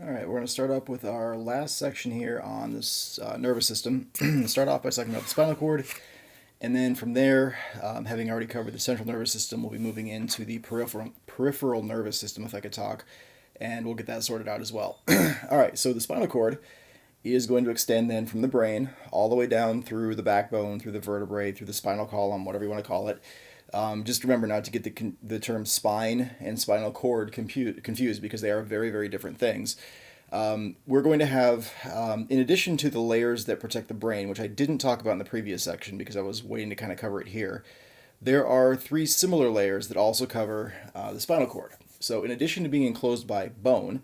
All right, we're going to start up with our last section here on this nervous system. Start off by talking about the spinal cord, and then from there, having already covered the central nervous system, we'll be moving into the peripheral nervous system, if I could talk, and we'll get that sorted out as well. All right, so the spinal cord is going to extend then from the brain all the way down through the backbone, through the vertebrae, through the spinal column, whatever you want to call it. Just remember not to get the term spine and spinal cord confused because they are very, very different things. We're going to have, in addition to the layers that protect the brain, which I didn't talk about in the previous section because I was waiting to kind of cover it here, there are three similar layers that also cover the spinal cord. So, in addition to being enclosed by bone,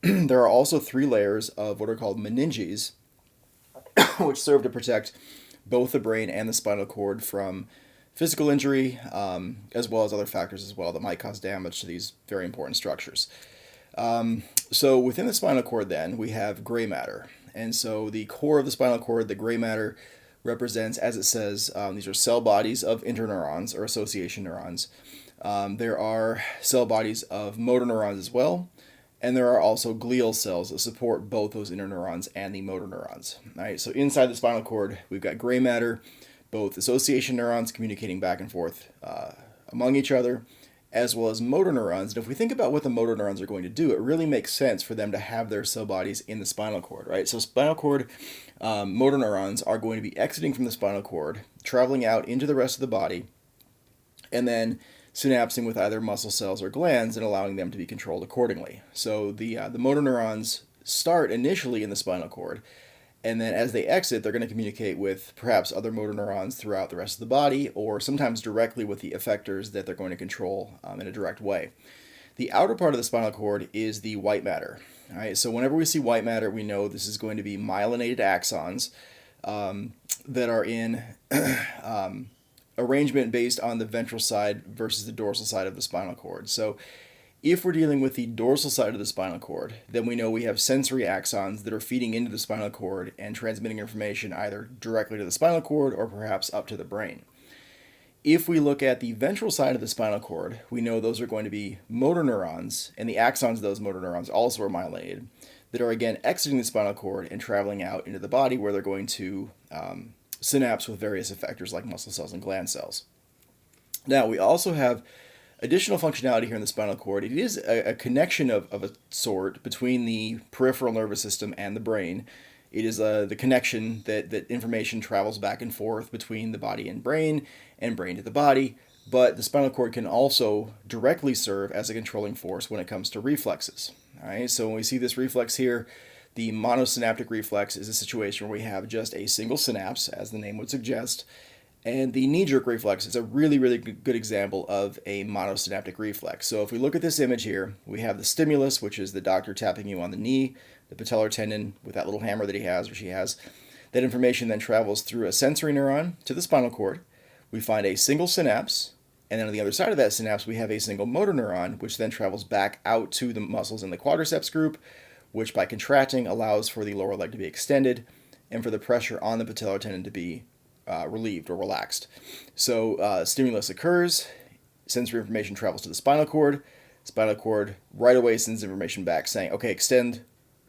there are also three layers of what are called meninges, which serve to protect both the brain and the spinal cord from physical injury, as well as other factors as well that might cause damage to these very important structures. So within the spinal cord, then, we have gray matter. And so the core of the spinal cord, the gray matter, represents, as it says, these are cell bodies of interneurons or association neurons. There are cell bodies of motor neurons as well. And there are also glial cells that support both those interneurons and the motor neurons. All right, so inside the spinal cord, we've got gray matter, both association neurons communicating back and forth among each other, as well as motor neurons. And if we think about what the motor neurons are going to do, it really makes sense for them to have their cell bodies in the spinal cord, right? So spinal cord motor neurons are going to be exiting from the spinal cord, traveling out into the rest of the body, and then synapsing with either muscle cells or glands and allowing them to be controlled accordingly. So the motor neurons start initially in the spinal cord, and then as they exit, they're going to communicate with perhaps other motor neurons throughout the rest of the body, or sometimes directly with the effectors that they're going to control in a direct way. The outer part of the spinal cord is the white matter. All right, so whenever we see white matter, we know this is going to be myelinated axons that are in arrangement based on the ventral side versus the dorsal side of the spinal cord. So if we're dealing with the dorsal side of the spinal cord, then we know we have sensory axons that are feeding into the spinal cord and transmitting information either directly to the spinal cord or perhaps up to the brain. If we look at the ventral side of the spinal cord, we know those are going to be motor neurons, and the axons of those motor neurons also are myelinated, that are again exiting the spinal cord and traveling out into the body where they're going to synapse with various effectors like muscle cells and gland cells. Now, we also have additional functionality here in the spinal cord. It is a connection of a sort between the peripheral nervous system and the brain. It is the connection that information travels back and forth between the body and brain to the body, but the spinal cord can also directly serve as a controlling force when it comes to reflexes. All right, so when we see this reflex here, the monosynaptic reflex is a situation where we have just a single synapse, as the name would suggest, and the knee-jerk reflex is a really, really good example of a monosynaptic reflex. So if we look at this image here, we have the stimulus, which is the doctor tapping you on the knee, the patellar tendon with that little hammer that he has or she has. That information then travels through a sensory neuron to the spinal cord. We find a single synapse, and then on the other side of that synapse, we have a single motor neuron, which then travels back out to the muscles in the quadriceps group, which by contracting allows for the lower leg to be extended and for the pressure on the patellar tendon to be relieved or relaxed. So stimulus occurs, sensory information travels to the spinal cord right away sends information back saying, okay, extend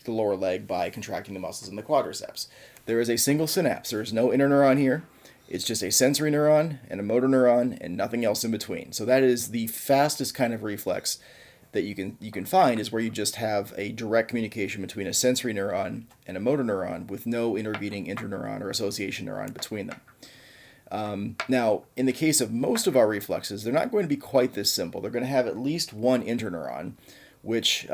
the lower leg by contracting the muscles in the quadriceps. There is a single synapse. There is no interneuron here. It's just a sensory neuron and a motor neuron and nothing else in between. So that is the fastest kind of reflex that you can find, is where you just have a direct communication between a sensory neuron and a motor neuron with no intervening interneuron or association neuron between them. Now, in the case of most of our reflexes, they're not going to be quite this simple. They're going to have at least one interneuron, which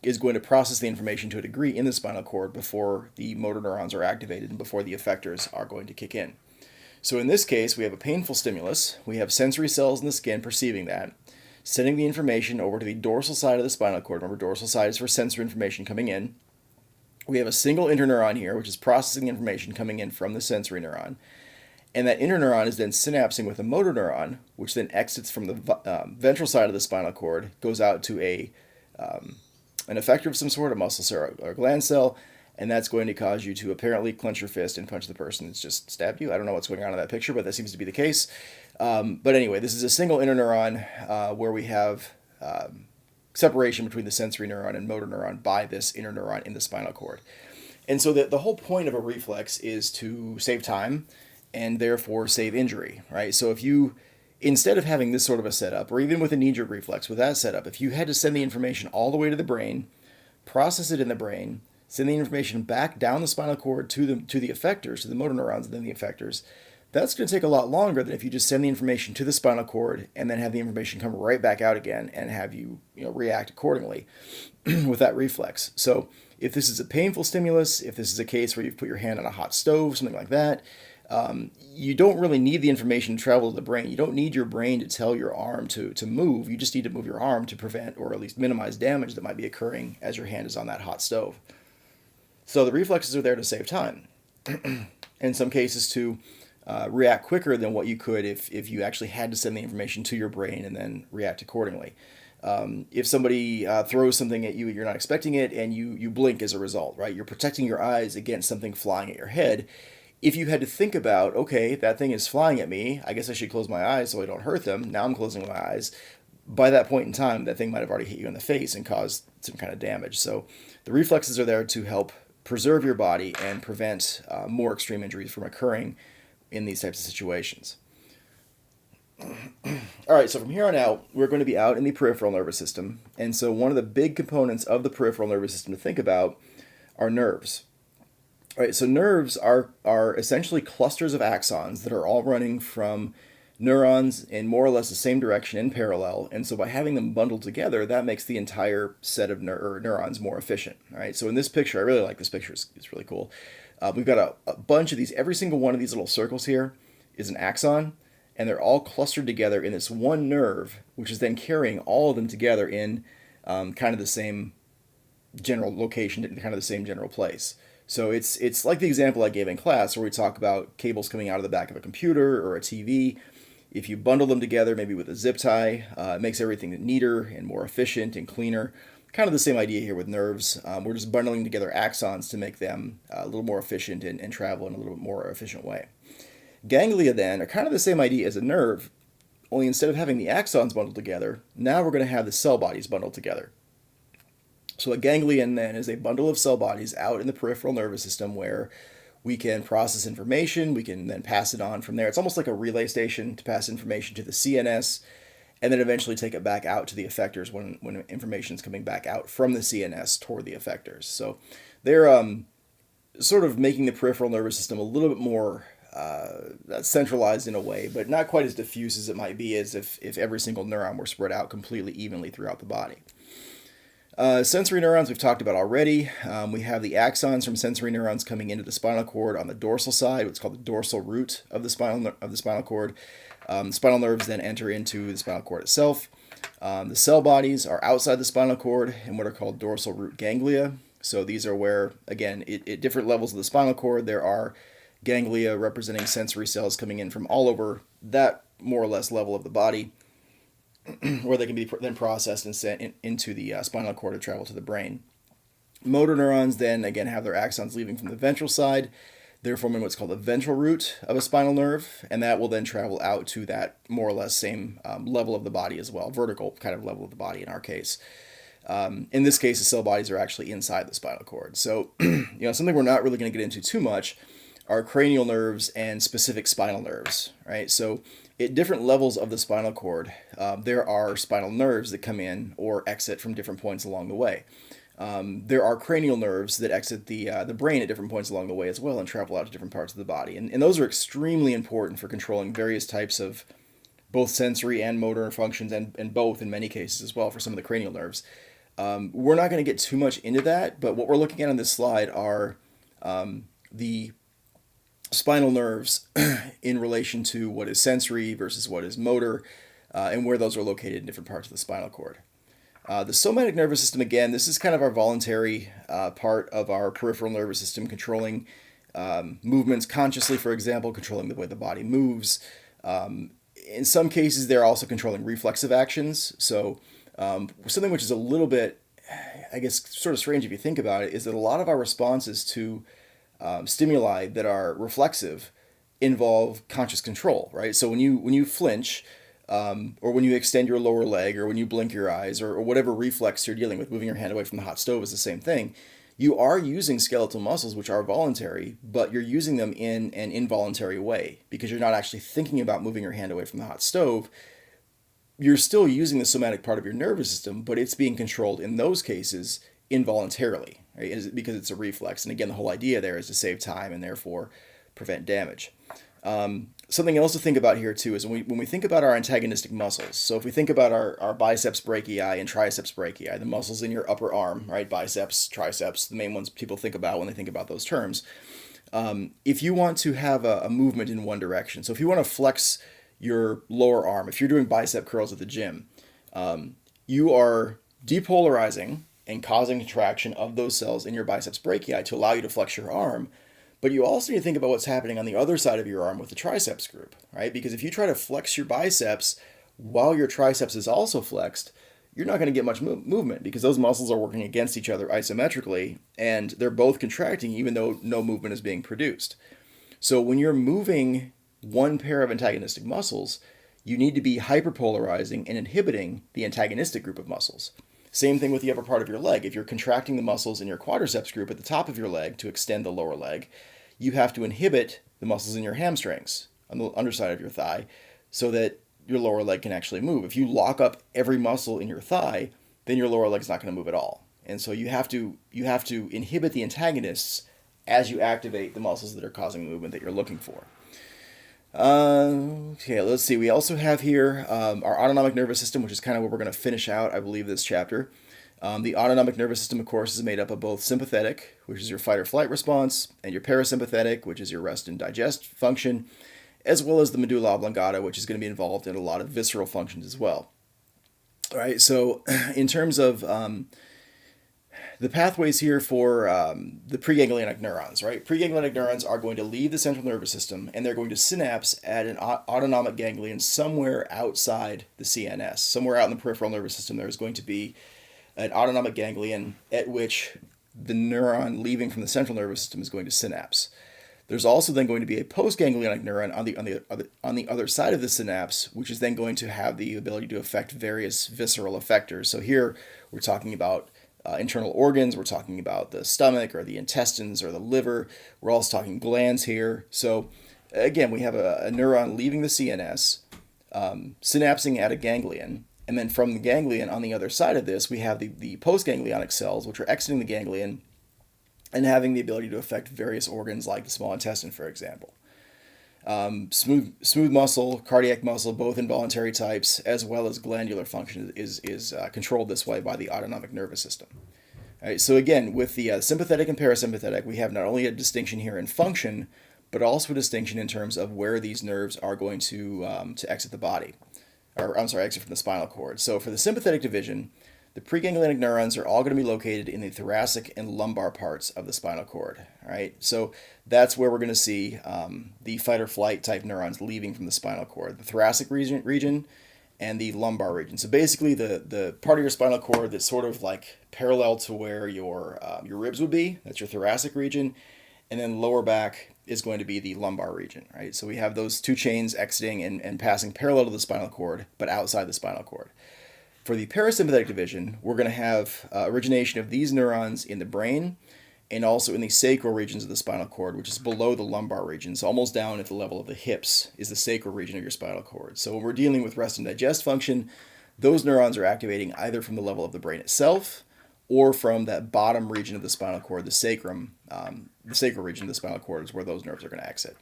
is going to process the information to a degree in the spinal cord before the motor neurons are activated and before the effectors are going to kick in. So in this case, we have a painful stimulus. We have sensory cells in the skin perceiving that, sending the information over to the dorsal side of the spinal cord. Remember, dorsal side is for sensory information coming in. We have a single interneuron here, which is processing the information coming in from the sensory neuron. And that interneuron is then synapsing with a motor neuron, which then exits from the ventral side of the spinal cord, goes out to an effector of some sort, a muscle cell or a gland cell, and that's going to cause you to apparently clench your fist and punch the person that's just stabbed you. I don't know what's going on in that picture, but that seems to be the case. But anyway, this is a single interneuron where we have separation between the sensory neuron and motor neuron by this interneuron in the spinal cord. And so the whole point of a reflex is to save time and therefore save injury, right? So if you, instead of having this sort of a setup, or even with a knee-jerk reflex with that setup, if you had to send the information all the way to the brain, process it in the brain, send the information back down the spinal cord to the effectors, to the motor neurons and then the effectors, that's going to take a lot longer than if you just send the information to the spinal cord and then have the information come right back out again and have you, react accordingly with that reflex. So if this is a painful stimulus, if this is a case where you've put your hand on a hot stove, something like that, you don't really need the information to travel to the brain. You don't need your brain to tell your arm to move. You just need to move your arm to prevent or at least minimize damage that might be occurring as your hand is on that hot stove. So the reflexes are there to save time. In some cases to react quicker than what you could if you actually had to send the information to your brain and then react accordingly. If somebody throws something at you, you're not expecting it, and you blink as a result, right? You're protecting your eyes against something flying at your head. If you had to think about, okay, that thing is flying at me, I guess I should close my eyes so I don't hurt them. Now I'm closing my eyes. By that point in time, that thing might have already hit you in the face and caused some kind of damage. So the reflexes are there to help preserve your body and prevent more extreme injuries from occurring in these types of situations. All right, so from here on out, we're going to be out in the peripheral nervous system. And so one of the big components of the peripheral nervous system to think about are nerves. All right, so nerves are essentially clusters of axons that are all running from neurons in more or less the same direction in parallel. And so by having them bundled together, that makes the entire set of neurons more efficient. All right, so in this picture, I really like this picture. It's really cool. We've got a bunch of these. Every single one of these little circles here is an axon, and they're all clustered together in this one nerve, which is then carrying all of them together in kind of the same general location, kind of the same general place. So it's like the example I gave in class where we talk about cables coming out of the back of a computer or a TV. If you bundle them together, maybe with a zip tie, it makes everything neater and more efficient and cleaner. Kind of the same idea here with nerves. We're just bundling together axons to make them a little more efficient and travel in a little bit more efficient way. Ganglia then are kind of the same idea as a nerve, only instead of having the axons bundled together, now we're going to have the cell bodies bundled together. So a ganglion then is a bundle of cell bodies out in the peripheral nervous system where we can process information, we can then pass it on from there. It's almost like a relay station to pass information to the CNS and then eventually take it back out to the effectors when information is coming back out from the CNS toward the effectors. So they're sort of making the peripheral nervous system a little bit more centralized in a way, but not quite as diffuse as it might be as if every single neuron were spread out completely evenly throughout the body. Sensory neurons we've talked about already. We have the axons from sensory neurons coming into the spinal cord on the dorsal side, what's called the dorsal root of the spinal cord. The spinal nerves then enter into the spinal cord itself. The cell bodies are outside the spinal cord in what are called dorsal root ganglia. So these are where, again, at different levels of the spinal cord, there are ganglia representing sensory cells coming in from all over that more or less level of the body, where they can be then processed and sent into the spinal cord to travel to the brain. Motor neurons then, again, have their axons leaving from the ventral side. They're forming what's called the ventral root of a spinal nerve, and that will then travel out to that more or less same level of the body as well, vertical kind of level of the body in our case. In this case, the cell bodies are actually inside the spinal cord. So, something we're not really going to get into too much are cranial nerves and specific spinal nerves, right? So at different levels of the spinal cord, there are spinal nerves that come in or exit from different points along the way. There are cranial nerves that exit the brain at different points along the way as well and travel out to different parts of the body. And those are extremely important for controlling various types of both sensory and motor functions, and both in many cases as well for some of the cranial nerves. We're not going to get too much into that, but what we're looking at on this slide are the spinal nerves in relation to what is sensory versus what is motor, and where those are located in different parts of the spinal cord. The somatic nervous system, again, this is kind of our voluntary part of our peripheral nervous system, controlling movements consciously, for example, controlling the way the body moves. In some cases, they're also controlling reflexive actions. So something which is a little bit, I guess, sort of strange if you think about it, is that a lot of our responses to stimuli that are reflexive involve conscious control, right? So when you flinch, or when you extend your lower leg, or when you blink your eyes, or whatever reflex you're dealing with, moving your hand away from the hot stove is the same thing. You are using skeletal muscles, which are voluntary, but you're using them in an involuntary way because you're not actually thinking about moving your hand away from the hot stove. You're still using the somatic part of your nervous system, but it's being controlled in those cases involuntarily, right? Because it's a reflex. And again, the whole idea there is to save time and therefore prevent damage. Something else to think about here too is when we think about our antagonistic muscles. So if we think about our biceps brachii and triceps brachii, the muscles in your upper arm, right? Biceps, triceps, the main ones people think about when they think about those terms. If you want to have a movement in one direction, so if you want to flex your lower arm, if you're doing bicep curls at the gym, you are depolarizing and causing contraction of those cells in your biceps brachii to allow you to flex your arm. But you also need to think about what's happening on the other side of your arm with the triceps group, right? Because if you try to flex your biceps while your triceps is also flexed, you're not going to get much movement because those muscles are working against each other isometrically and they're both contracting even though no movement is being produced. So when you're moving one pair of antagonistic muscles, you need to be hyperpolarizing and inhibiting the antagonistic group of muscles. Same thing with the upper part of your leg. If you're contracting the muscles in your quadriceps group at the top of your leg to extend the lower leg, you have to inhibit the muscles in your hamstrings on the underside of your thigh so that your lower leg can actually move. If you lock up every muscle in your thigh, then your lower leg's not going to move at all. And so you have to inhibit the antagonists as you activate the muscles that are causing the movement that you're looking for. Okay, let's see. We also have here our autonomic nervous system, which is kind of what we're going to finish out, I believe, this chapter. The autonomic nervous system, of course, is made up of both sympathetic, which is your fight or flight response, and your parasympathetic, which is your rest and digest function, as well as the medulla oblongata, which is going to be involved in a lot of visceral functions as well. All right, so in terms of the pathways here for the preganglionic neurons, right? Preganglionic neurons are going to leave the central nervous system and they're going to synapse at an autonomic ganglion somewhere outside the CNS. Somewhere out in the peripheral nervous system, there's going to be an autonomic ganglion at which the neuron leaving from the central nervous system is going to synapse. There's also then going to be a postganglionic neuron on the other side of the synapse, which is then going to have the ability to affect various visceral effectors. So here we're talking about internal organs, we're talking about the stomach or the intestines or the liver. We're also talking glands here. So again, we have a neuron leaving the CNS, synapsing at a ganglion, and then from the ganglion on the other side of this, we have the postganglionic cells, which are exiting the ganglion and having the ability to affect various organs like the small intestine, for example. Smooth muscle, cardiac muscle, both involuntary types, as well as glandular function is controlled this way by the autonomic nervous system. All right, so again, with the sympathetic and parasympathetic, we have not only a distinction here in function, but also a distinction in terms of where these nerves are going to exit the body, exit from the spinal cord. So for the sympathetic division, the preganglionic neurons are all going to be located in the thoracic and lumbar parts of the spinal cord. All right, so that's where we're going to see the fight or flight type neurons leaving from the spinal cord, the thoracic region and the lumbar region. So basically the part of your spinal cord that's sort of like parallel to where your ribs would be, that's your thoracic region, and then lower back is going to be the lumbar region, right? So we have those two chains exiting and passing parallel to the spinal cord, but outside the spinal cord. For the parasympathetic division, we're going to have origination of these neurons in the brain and also in the sacral regions of the spinal cord, which is below the lumbar region. So almost down at the level of the hips is the sacral region of your spinal cord. So when we're dealing with rest and digest function, those neurons are activating either from the level of the brain itself or from that bottom region of the spinal cord, the sacrum. The sacral region of the spinal cord is where those nerves are going to exit.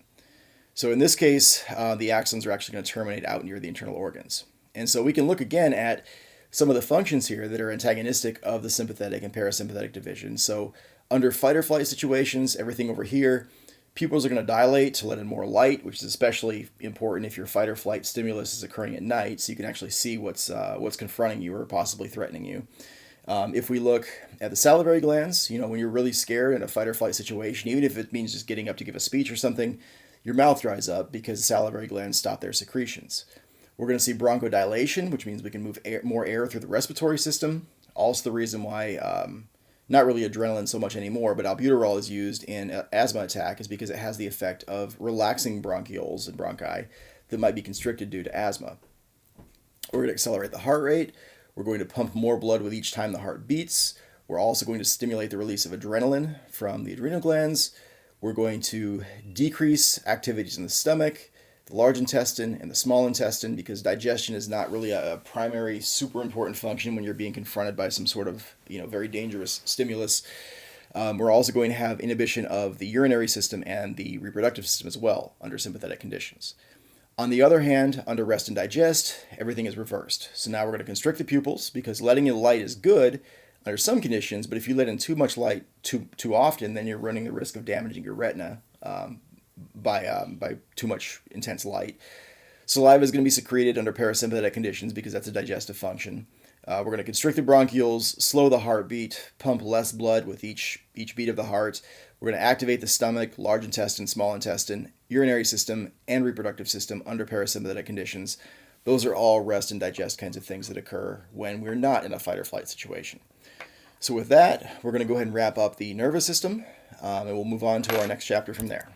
So in this case, the axons are actually going to terminate out near the internal organs. And so we can look again at some of the functions here that are antagonistic of the sympathetic and parasympathetic division. So under fight or flight situations, everything over here, pupils are going to dilate to let in more light, which is especially important if your fight or flight stimulus is occurring at night, so you can actually see what's confronting you or possibly threatening you. If we look at the salivary glands, when you're really scared in a fight or flight situation, even if it means just getting up to give a speech or something, your mouth dries up because the salivary glands stop their secretions. We're going to see bronchodilation, which means we can move more air through the respiratory system. Also the reason why, not really adrenaline so much anymore, but albuterol is used in asthma attack is because it has the effect of relaxing bronchioles and bronchi that might be constricted due to asthma. We're going to accelerate the heart rate. We're going to pump more blood with each time the heart beats. We're also going to stimulate the release of adrenaline from the adrenal glands. We're going to decrease activities in the stomach, the large intestine, and the small intestine, because digestion is not really a primary super important function when you're being confronted by some sort of very dangerous stimulus. We're also going to have inhibition of the urinary system and the reproductive system as well under sympathetic conditions. On the other hand, under rest and digest, everything is reversed. So now we're going to constrict the pupils, because letting in light is good under some conditions, but if you let in too much light too often, then you're running the risk of damaging your retina by too much intense light. Saliva is going to be secreted under parasympathetic conditions because that's a digestive function. We're going to constrict the bronchioles, slow the heartbeat, pump less blood with each beat of the heart. We're going to activate the stomach, large intestine, small intestine, urinary system, and reproductive system under parasympathetic conditions. Those are all rest and digest kinds of things that occur when we're not in a fight or flight situation. So with that, we're going to go ahead and wrap up the nervous system, and we'll move on to our next chapter from there.